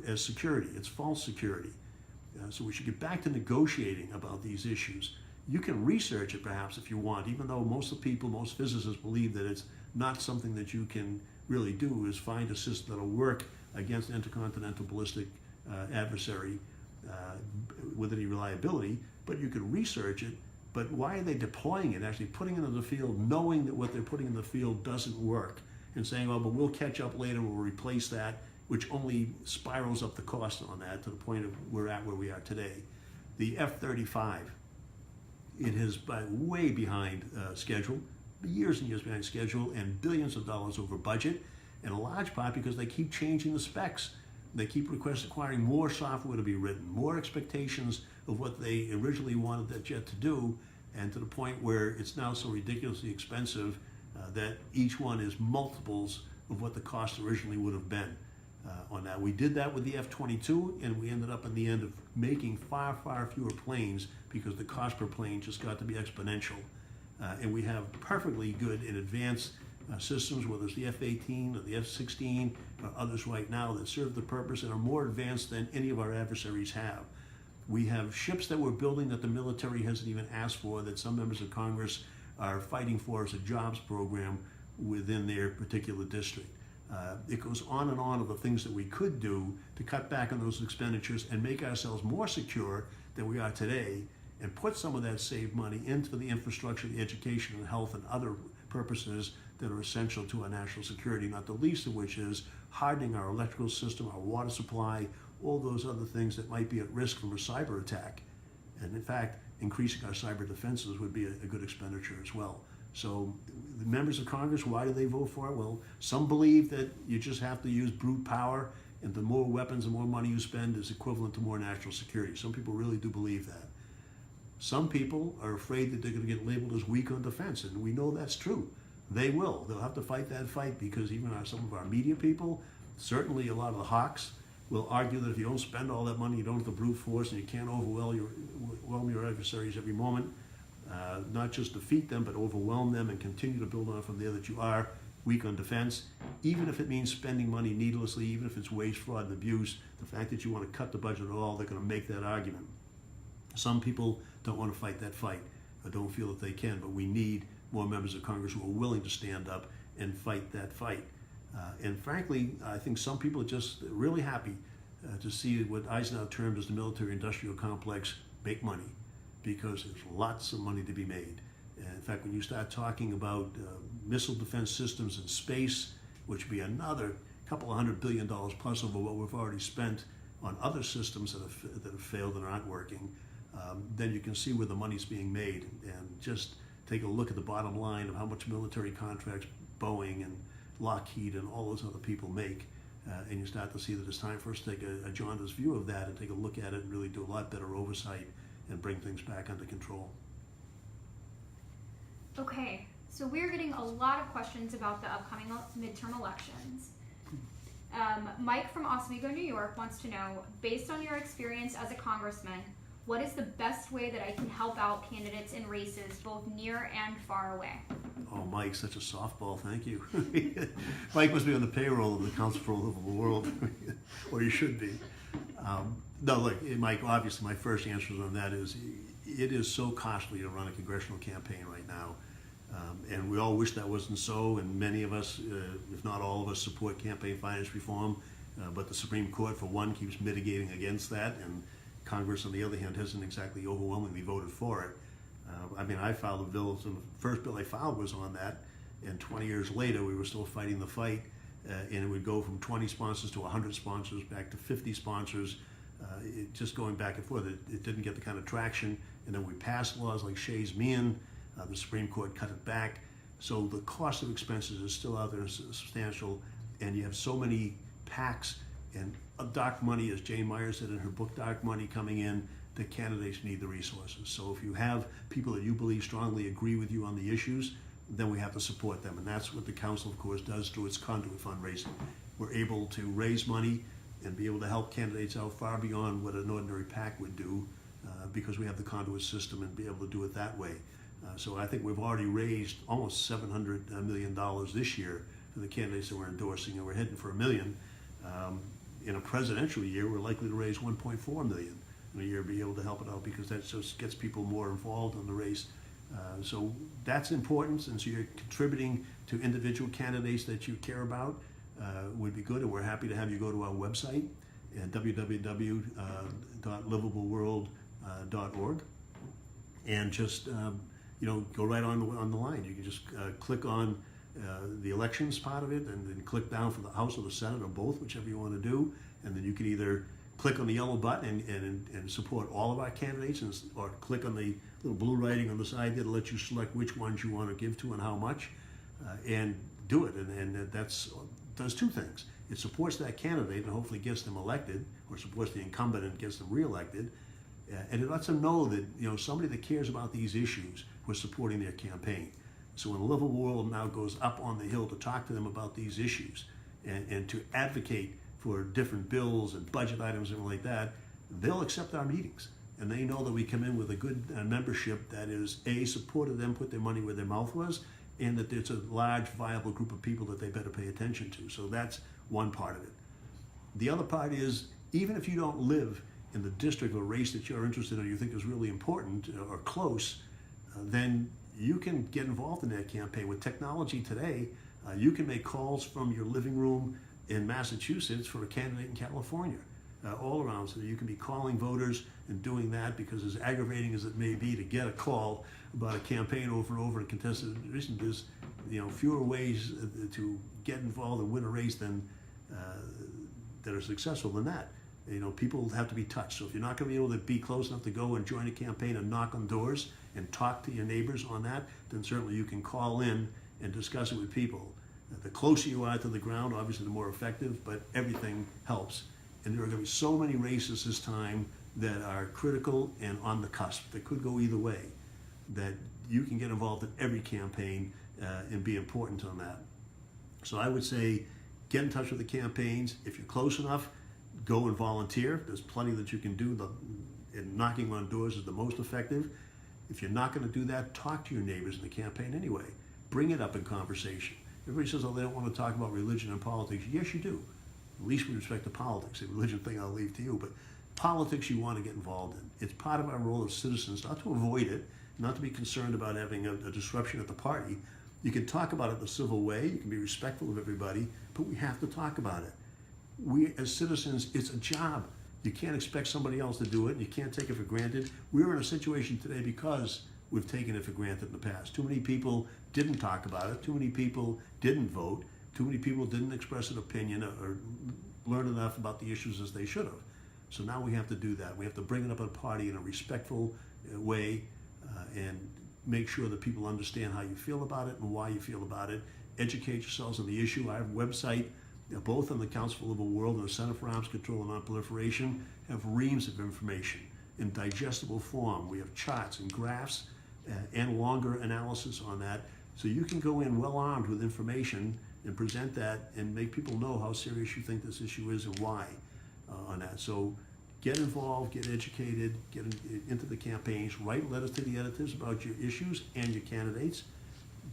as security. It's false security. So we should get back to negotiating about these issues. You can research it perhaps if you want, even though most of the people, most physicists believe that it's not something that you can really do, is find a system that'll work against an intercontinental ballistic adversary with any reliability, but you can research it. But why are they deploying it, actually putting it in the field, knowing that what they're putting in the field doesn't work, and saying, oh, but we'll catch up later, we'll replace that, which only spirals up the cost on that to the point of we're at where we are today. The F-35, it is way behind schedule, years and years behind schedule, and billions of dollars over budget, and a large part because they keep changing the specs. They keep requiring more software to be written, more expectations of what they originally wanted that jet to do, and to the point where it's now so ridiculously expensive that each one is multiples of what the cost originally would have been on that. We did that with the F-22, and we ended up in the end of making far, far fewer planes because the cost per plane just got to be exponential. And we have perfectly good and advanced systems, whether it's the F-18 or the F-16 or others right now, that serve the purpose and are more advanced than any of our adversaries have. We have ships that we're building that the military hasn't even asked for, that some members of Congress are fighting for as a jobs program within their particular district. It goes on and on of the things that we could do to cut back on those expenditures and make ourselves more secure than we are today, and put some of that saved money into the infrastructure, the education and health and other purposes that are essential to our national security, not the least of which is hardening our electrical system, our water supply, all those other things that might be at risk from a cyber attack. And in fact, increasing our cyber defenses would be a good expenditure as well. So the members of Congress, why do they vote for it? Well, some believe that you just have to use brute power, and the more weapons and more money you spend is equivalent to more national security. Some people really do believe that. Some people are afraid that they're going to get labeled as weak on defense, and we know that's true. They will. They'll have to fight that fight, because even some of our media people, certainly a lot of the hawks, will argue that if you don't spend all that money, you don't have the brute force, and you can't overwhelm your adversaries every moment, not just defeat them, but overwhelm them and continue to build on from there, that you are weak on defense, even if it means spending money needlessly, even if it's waste, fraud, and abuse. The fact that you want to cut the budget at all, they're going to make that argument. Some people don't want to fight that fight, or don't feel that they can, but we need more members of Congress who are willing to stand up and fight that fight. And frankly, I think some people are just really happy to see what Eisenhower termed as the military-industrial complex make money, because there's lots of money to be made. And in fact, when you start talking about missile defense systems in space, which would be another couple of $100 billion plus over what we've already spent on other systems that have failed and aren't working, then you can see where the money's being made. And just take a look at the bottom line of how much military contracts Boeing and Lockheed and all those other people make. And you start to see that it's time for us to take a jaundiced view of that and take a look at it and really do a lot better oversight and bring things back under control. Okay, so we're getting a lot of questions about the upcoming midterm elections. Mike from Oswego, New York wants to know, based on your experience as a congressman, what is the best way that I can help out candidates in races both near and far away? Oh, Mike, such a softball, thank you. Mike must be on the payroll of the Council for a Livable World, or you should be. No, look, Mike, obviously my first answer on that is it is so costly to run a congressional campaign right now. And we all wish that wasn't so, and many of us, if not all of us, support campaign finance reform, but the Supreme Court, for one, keeps mitigating against that, and Congress, on the other hand, hasn't exactly overwhelmingly voted for it. I mean, I filed a bill, so the first bill I filed was on that, and 20 years later, we were still fighting the fight, and it would go from 20 sponsors to 100 sponsors, back to 50 sponsors, just going back and forth. It didn't get the kind of traction, and then we passed laws like Shays Meehan. The Supreme Court cut it back. So the cost of expenses is still out there and substantial, and you have so many PACs and dark money, as Jane Meyer said in her book, Dark Money, coming in. The candidates need the resources. So if you have people that you believe strongly agree with you on the issues, then we have to support them. And that's what the council, of course, does through its conduit fundraising. We're able to raise money and be able to help candidates out far beyond what an ordinary PAC would do, because we have the conduit system and be able to do it that way. So I think we've already raised almost $700 million this year for the candidates that we're endorsing, and we're heading for $1 million. In a presidential year, we're likely to raise $1.4 million in a year, be able to help it out, because that just gets people more involved in the race. So that's important, and so you're contributing to individual candidates that you care about would be good, and we're happy to have you go to our website at www.livableworld.org and just go right on the line. You can just click on the elections part of it, and then click down for the House or the Senate or both, whichever you want to do, and then you can either click on the yellow button and support all of our candidates, or click on the little blue writing on the side there to let you select which ones you want to give to and how much, and do it. And that's does two things. It supports that candidate and hopefully gets them elected, or supports the incumbent and gets them reelected. And it lets them know that somebody that cares about these issues was supporting their campaign. So when Livable World now goes up on the hill to talk to them about these issues and to advocate for different bills and budget items and like that, they'll accept our meetings. And they know that we come in with a good membership that is supported them, put their money where their mouth was, and that there's a large, viable group of people that they better pay attention to. So that's one part of it. The other part is, even if you don't live in the district or race that you're interested in or you think is really important or close, then you can get involved in that campaign. With technology today, you can make calls from your living room in Massachusetts for a candidate in California, all around. So you can be calling voters and doing that, because as aggravating as it may be to get a call about a campaign over and over in contested edition, there's fewer ways to get involved and win a race than that are successful than that. People have to be touched. So if you're not going to be able to be close enough to go and join a campaign and knock on doors and talk to your neighbors on that, then certainly you can call in and discuss it with people. The closer you are to the ground, obviously the more effective, but everything helps. And there are going to be so many races this time that are critical and on the cusp. They could go either way, that you can get involved in every campaign and be important on that. So I would say, get in touch with the campaigns. If you're close enough, go and volunteer. There's plenty that you can do. And knocking on doors is the most effective. If you're not going to do that, talk to your neighbors in the campaign anyway. Bring it up in conversation. Everybody says, they don't want to talk about religion and politics. Yes, you do. At least with respect to politics. The religion thing I'll leave to you, but politics you want to get involved in. It's part of our role as citizens, not to avoid it, not to be concerned about having a disruption at the party. You can talk about it in a civil way, you can be respectful of everybody, but we have to talk about it. we as citizens, it's a job. You can't expect somebody else to do it. You can't take it for granted. We're in a situation today because we've taken it for granted in the past. Too many people didn't talk about it. Too many people didn't vote. Too many people didn't express an opinion or learn enough about the issues as they should have. So now we have to do that. We have to bring it up at a party in a respectful way and make sure that people understand how you feel about it and why you feel about it. Educate yourselves on the issue. I have a website, both on the Council for Livable World and the Center for Arms Control and Nonproliferation, have reams of information in digestible form. We have charts and graphs and longer analysis on that. So you can go in well armed with information and present that and make people know how serious you think this issue is and why on that. So get involved, get educated, get into the campaigns, write letters to the editors about your issues and your candidates.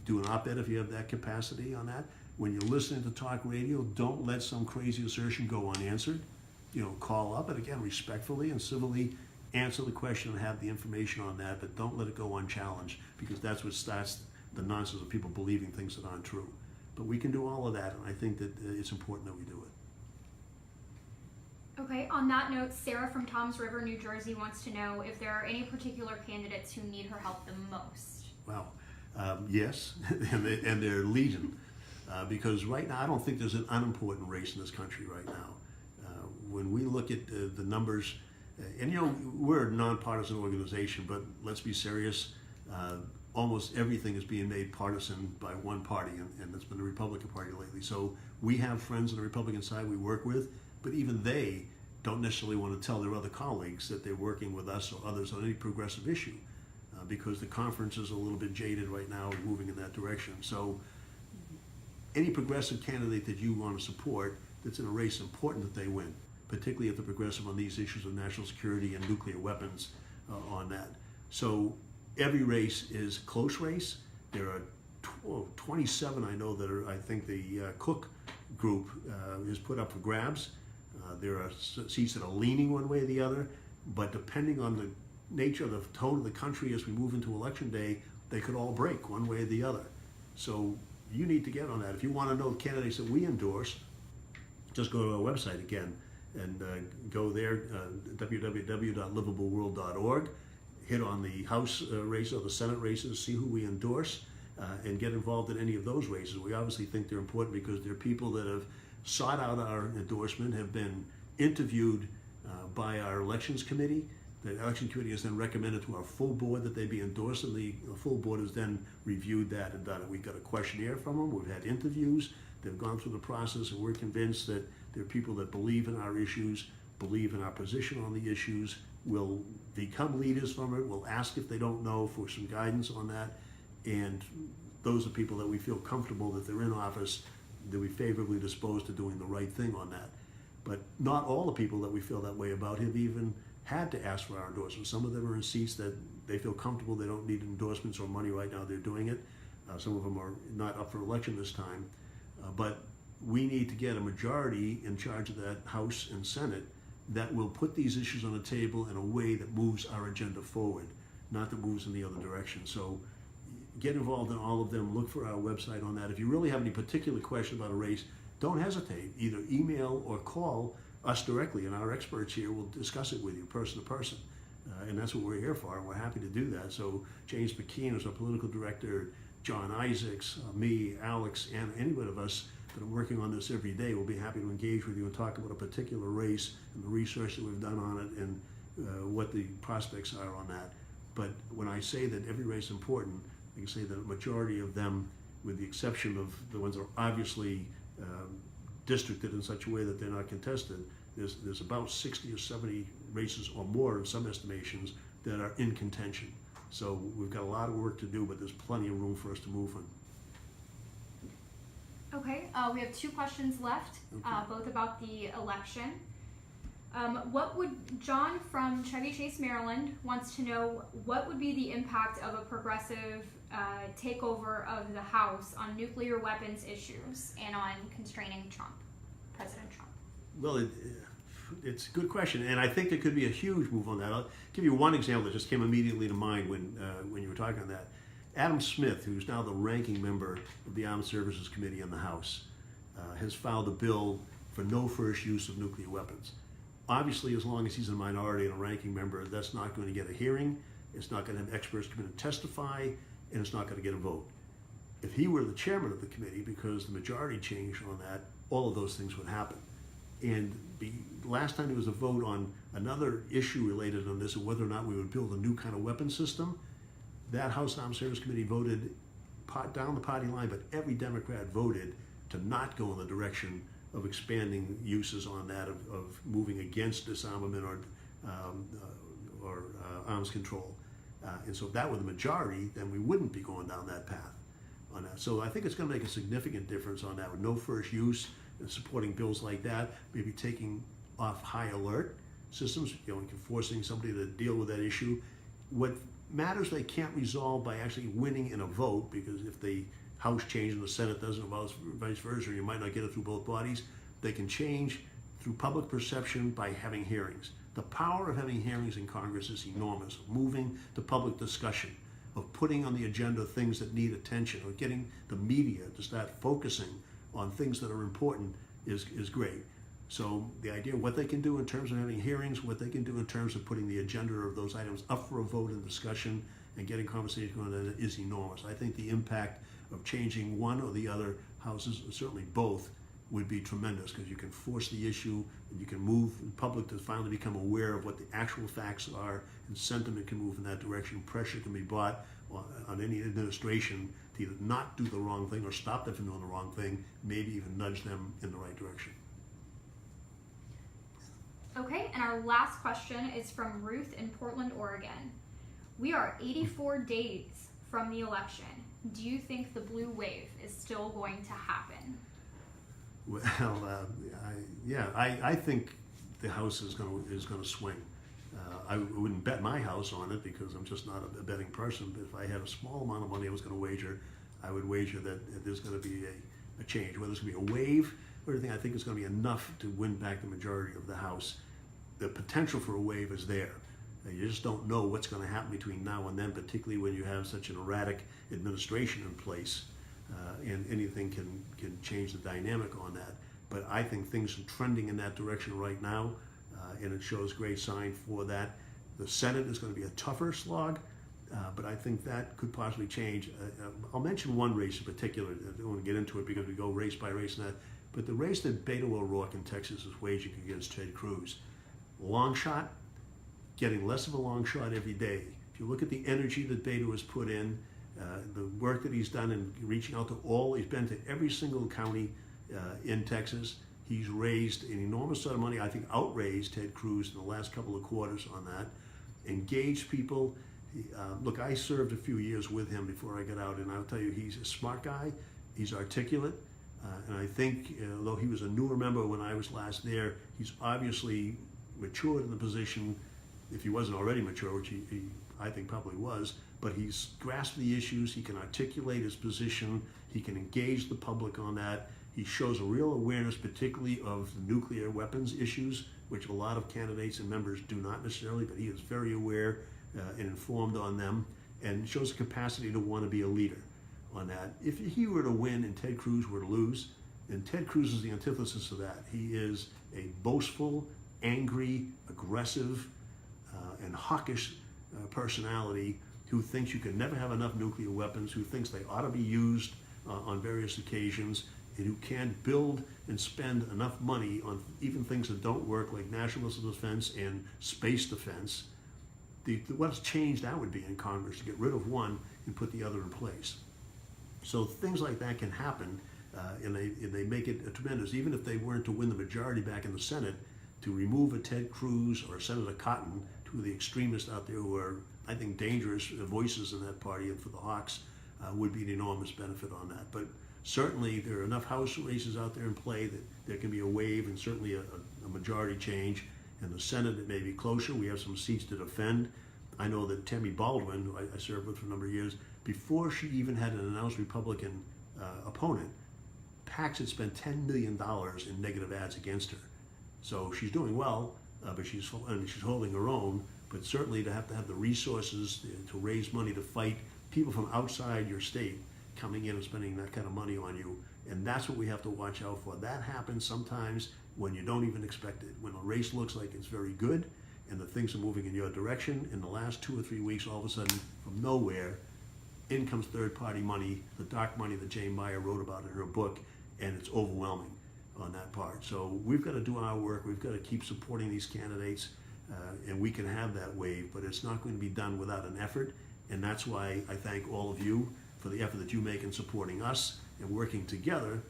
Do an op-ed if you have that capacity on that. When you're listening to talk radio, don't let some crazy assertion go unanswered. Call up and again, respectfully and civilly answer the question and have the information on that, but don't let it go unchallenged because that's what starts the nonsense of people believing things that aren't true. But we can do all of that, and I think that it's important that we do it. Okay, on that note, Sarah from Toms River, New Jersey wants to know if there are any particular candidates who need her help the most. Well, yes, and they're legion. Because right now, I don't think there's an unimportant race in this country right now. When we look at the numbers, and we're a nonpartisan organization, but let's be serious, almost everything is being made partisan by one party, and it's been the Republican Party lately. So we have friends on the Republican side we work with, but even they don't necessarily want to tell their other colleagues that they're working with us or others on any progressive issue, because the conference is a little bit jaded right now and moving in that direction. So any progressive candidate that you want to support that's in a race, important that they win, particularly if they're progressive on these issues of national security and nuclear weapons on that. So every race is a close race. There are 27, I know, that are, I think the Cook group is put up for grabs. There are seats that are leaning one way or the other, but depending on the nature of the tone of the country as we move into election day, they could all break one way or the other. So you need to get on that. If you want to know the candidates that we endorse, just go to our website again and go there, www.livableworld.org, hit on the House race or the Senate races, see who we endorse, and get involved in any of those races. We obviously think they're important because they're people that have sought out our endorsement, have been interviewed by our elections committee. The election committee has then recommended to our full board that they be endorsed, and the full board has then reviewed that and done it. We've got a questionnaire from them. We've had interviews. They've gone through the process, and we're convinced that they're people that believe in our issues, believe in our position on the issues, will become leaders from it, will ask if they don't know for some guidance on that, and those are people that we feel comfortable that they're in office, that we favorably disposed to doing the right thing on that. But not all the people that we feel that way about have even had to ask for our endorsement. Some of them are in seats that they feel comfortable, they don't need endorsements or money right now, they're doing it. Some of them are not up for election this time. But we need to get a majority in charge of that House and Senate that will put these issues on the table in a way that moves our agenda forward, not that moves in the other direction. So get involved in all of them, look for our website on that. If you really have any particular question about a race, don't hesitate, either email or call us directly, and our experts here will discuss it with you person to person. And that's what we're here for, and we're happy to do that. So James McKean is our political director, John Isaacs, me, Alex, and any one of us that are working on this every day will be happy to engage with you and talk about a particular race and the research that we've done on it and what the prospects are on that. But when I say that every race is important, I can say that a majority of them, with the exception of the ones that are obviously districted in such a way that they're not contested, there's about 60 or 70 races or more in some estimations that are in contention. So we've got a lot of work to do, but there's plenty of room for us to move on. Okay, we have two questions left, both about the election. John from Chevy Chase, Maryland wants to know what would be the impact of a progressive takeover of the House on nuclear weapons issues and on constraining President Trump? Well, it's a good question, and I think there could be a huge move on that. I'll give you one example that just came immediately to mind when you were talking on that. Adam Smith, who's now the ranking member of the Armed Services Committee in the House, has filed a bill for no first use of nuclear weapons. Obviously, as long as he's a minority and a ranking member, that's not going to get a hearing, it's not going to have experts come in and testify, and it's not going to get a vote. If he were the chairman of the committee, because the majority changed on that, all of those things would happen. And last time there was a vote on another issue related on this, of whether or not we would build a new kind of weapon system, that House Armed Services Committee voted down the party line, but every Democrat voted to not go in the direction of expanding uses on that, of moving against disarmament or arms control. And so if that were the majority, then we wouldn't be going down that path on that. So I think it's going to make a significant difference on that, with no first use and supporting bills like that, maybe taking off high alert systems, forcing somebody to deal with that issue. What matters they can't resolve by actually winning in a vote, because if the House changes and the Senate doesn't, or vice versa, you might not get it through both bodies. They can change through public perception by having hearings. The power of having hearings in Congress is enormous, of moving to public discussion, of putting on the agenda things that need attention, or getting the media to start focusing on things that are important is great. So the idea of what they can do in terms of having hearings, what they can do in terms of putting the agenda of those items up for a vote and discussion and getting conversation going on is enormous. I think the impact of changing one or the other houses, certainly both, would be tremendous, because you can force the issue and you can move the public to finally become aware of what the actual facts are, and sentiment can move in that direction. Pressure can be brought on any administration to either not do the wrong thing or stop them from doing the wrong thing, maybe even nudge them in the right direction. Okay, and our last question is from Ruth in Portland, Oregon. We are 84 days from the election. Do you think the blue wave is still going to happen? Well, I think the House is going to swing. I wouldn't bet my house on it, because I'm just not a betting person. But if I had a small amount of money I was going to wager, I would wager that there's going to be a change. Whether it's going to be a wave or anything, I think it's going to be enough to win back the majority of the House. The potential for a wave is there. You just don't know what's going to happen between now and then, particularly when you have such an erratic administration in place, and anything can change the dynamic on that. But I think things are trending in that direction right now, and it shows great sign for that. The Senate is going to be a tougher slog, but I think that could possibly change. I'll mention one race in particular. I don't want to get into it because we go race by race and that, but the race that Beto O'Rourke in Texas is waging against Ted Cruz, long shot, getting less of a long shot every day. If you look at the energy that Beto has put in, the work that he's done in reaching out to he's been to every single county in Texas. He's raised an enormous sum of money, I think outraised Ted Cruz in the last couple of quarters on that. Engaged people. Look, I served a few years with him before I got out, and I'll tell you, he's a smart guy, he's articulate, and I think, though he was a newer member when I was last there, he's obviously matured in the position, if he wasn't already mature, which he I think probably was, but he's grasped the issues, he can articulate his position, he can engage the public on that. He shows a real awareness, particularly of the nuclear weapons issues, which a lot of candidates and members do not necessarily, but he is very aware and informed on them, and shows a capacity to want to be a leader on that. If he were to win and Ted Cruz were to lose, and Ted Cruz is the antithesis of that. He is a boastful, angry, aggressive, and hawkish personality who thinks you can never have enough nuclear weapons, who thinks they ought to be used on various occasions, and who can't build and spend enough money on even things that don't work, like national missile defense and space defense. What's changed that would be in Congress, to get rid of one and put the other in place. So things like that can happen, and they make it tremendous. Even if they weren't to win the majority back in the Senate, to remove a Ted Cruz or Senator Cotton, two of the extremists out there who are, I think, dangerous voices in that party, and for the Hawks, would be an enormous benefit on that. But certainly there are enough House races out there in play that there can be a wave, and certainly a majority change. In the Senate, it may be closer. We have some seats to defend. I know that Tammy Baldwin, who I served with for a number of years, before she even had an announced Republican opponent, PACs had spent $10 million in negative ads against her. So she's doing well, but she's holding her own. But certainly to have the resources to raise money to fight people from outside your state coming in and spending that kind of money on you And that's what we have to watch out for. That happens sometimes when you don't even expect it. When a race looks like it's very good and the things are moving in your direction, in the last 2 or 3 weeks, all of a sudden, from nowhere, in comes third-party money, the dark money that Jane Meyer wrote about in her book, and it's overwhelming on that part. So we've got to do our work. We've got to keep supporting these candidates, and we can have that wave, but it's not going to be done without an effort. And that's why I thank all of you for the effort that you make in supporting us and working together.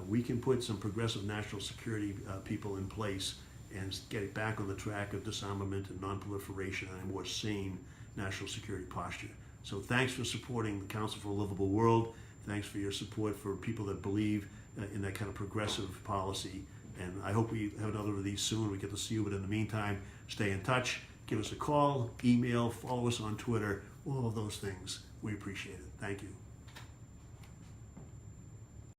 We can put some progressive national security people in place and get it back on the track of disarmament and non-proliferation and a more sane national security posture. So thanks for supporting the Council for a Livable World. Thanks for your support for people that believe in that kind of progressive policy. And I hope we have another of these soon. We get to see you, but in the meantime, stay in touch. Give us a call, email, follow us on Twitter, all of those things. We appreciate it. Thank you.